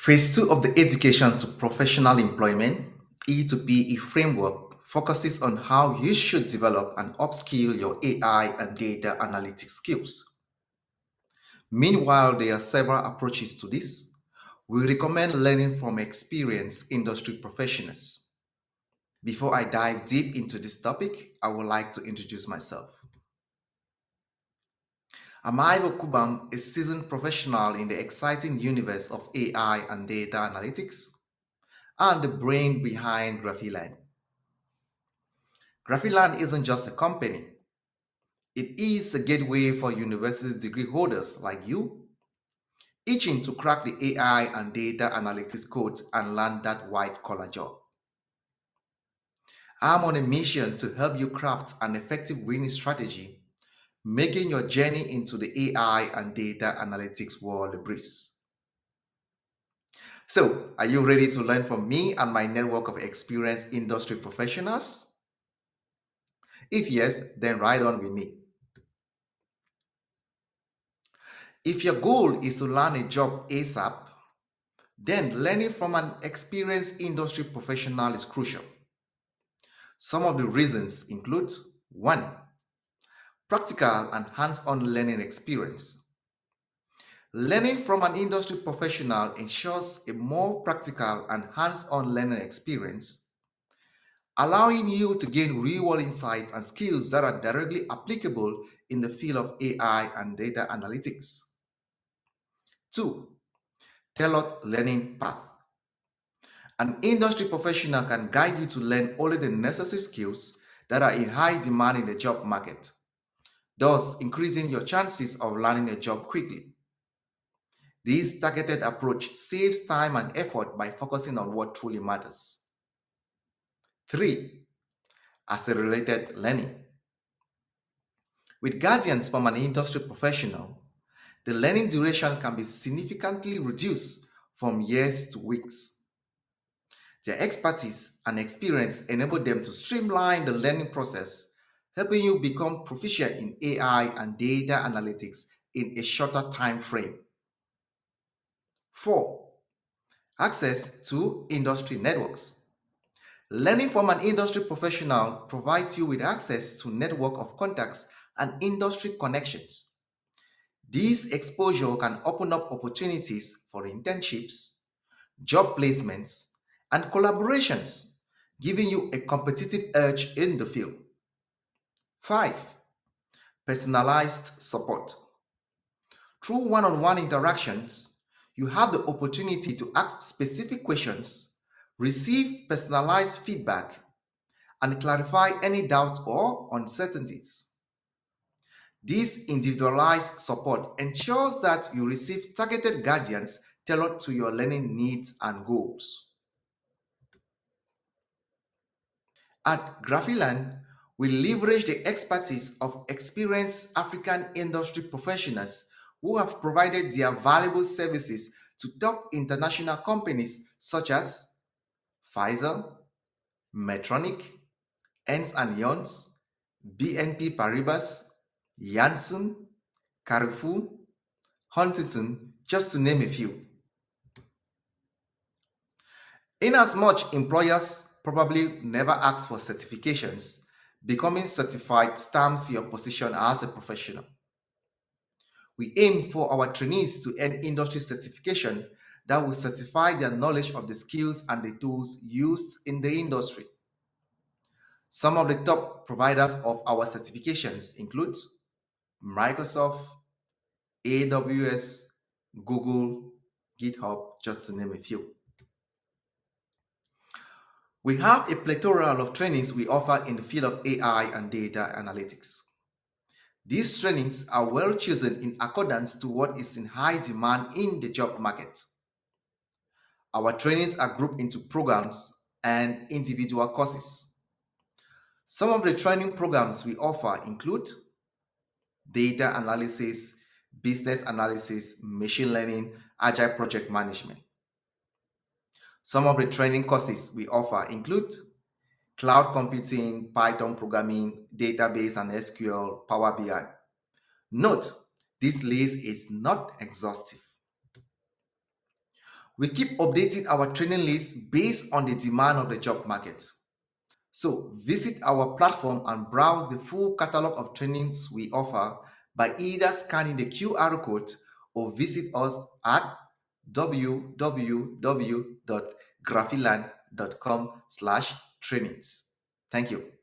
Phase 2 of the Education to Professional Employment E2PE framework focuses on how you should develop and upskill your AI and data analytics skills. Meanwhile, there are several approaches to this. We recommend learning from experienced industry professionals. Before I dive deep into this topic, I would like to introduce myself. I'm Ivo Kubam, a seasoned professional in the exciting universe of AI and data analytics, and the brain behind Graffiland. Graffiland isn't just a company, it is a gateway for university degree holders like you, itching to crack the AI and data analytics code and land that white collar job. I'm on a mission to help you craft an effective winning strategy, making your journey into the AI and data analytics world a breeze. So, are you ready to learn from me and my network of experienced industry professionals? If yes, then ride on with me. If your goal is to land a job ASAP, then learning from an experienced industry professional is crucial. Some of the reasons include 1. Practical and hands-on learning experience. Learning from an industry professional ensures a more practical and hands-on learning experience, allowing you to gain real-world insights and skills that are directly applicable in the field of AI and data analytics. 2. Tailored learning path. An industry professional can guide you to learn only the necessary skills that are in high demand in the job market, thus increasing your chances of landing a job quickly. This targeted approach saves time and effort by focusing on what truly matters. 3. Accelerated learning. With guidance from an industry professional, the learning duration can be significantly reduced from years to weeks. Their expertise and experience enable them to streamline the learning process, helping you become proficient in AI and data analytics in a shorter time frame. 4. Access to industry networks. Learning from an industry professional provides you with access to a network of contacts and industry connections. This exposure can open up opportunities for internships, job placements, and collaborations, giving you a competitive edge in the field. 5. Personalized support. Through one-on-one interactions, you have the opportunity to ask specific questions, receive personalized feedback, and clarify any doubts or uncertainties. This individualized support ensures that you receive targeted guidance tailored to your learning needs and goals. At Graffiland, we leverage the expertise of experienced African industry professionals who have provided their valuable services to top international companies such as Pfizer, Medtronic, Ernst& Youngs, BNP Paribas, Janssen, Carrefour, Huntington, just to name a few. Inasmuch employers probably never ask for certifications, becoming certified stamps your position as a professional. We aim for our trainees to earn industry certification that will certify their knowledge of the skills and the tools used in the industry. Some of the top providers of our certifications include Microsoft, AWS, Google, GitHub, just to name a few. We have a plethora of trainings we offer in the field of AI and data analytics. These trainings are well chosen in accordance to what is in high demand in the job market. Our trainings are grouped into programs and individual courses. Some of the training programs we offer include data analysis, business analysis, machine learning, agile project management. Some of the training courses we offer include cloud computing, Python programming, database and SQL, Power BI. Note, this list is not exhaustive. We keep updating our training list based on the demand of the job market. So visit our platform and browse the full catalog of trainings we offer by either scanning the QR code or visit us at www.graffiland.com/trainings. Thank you.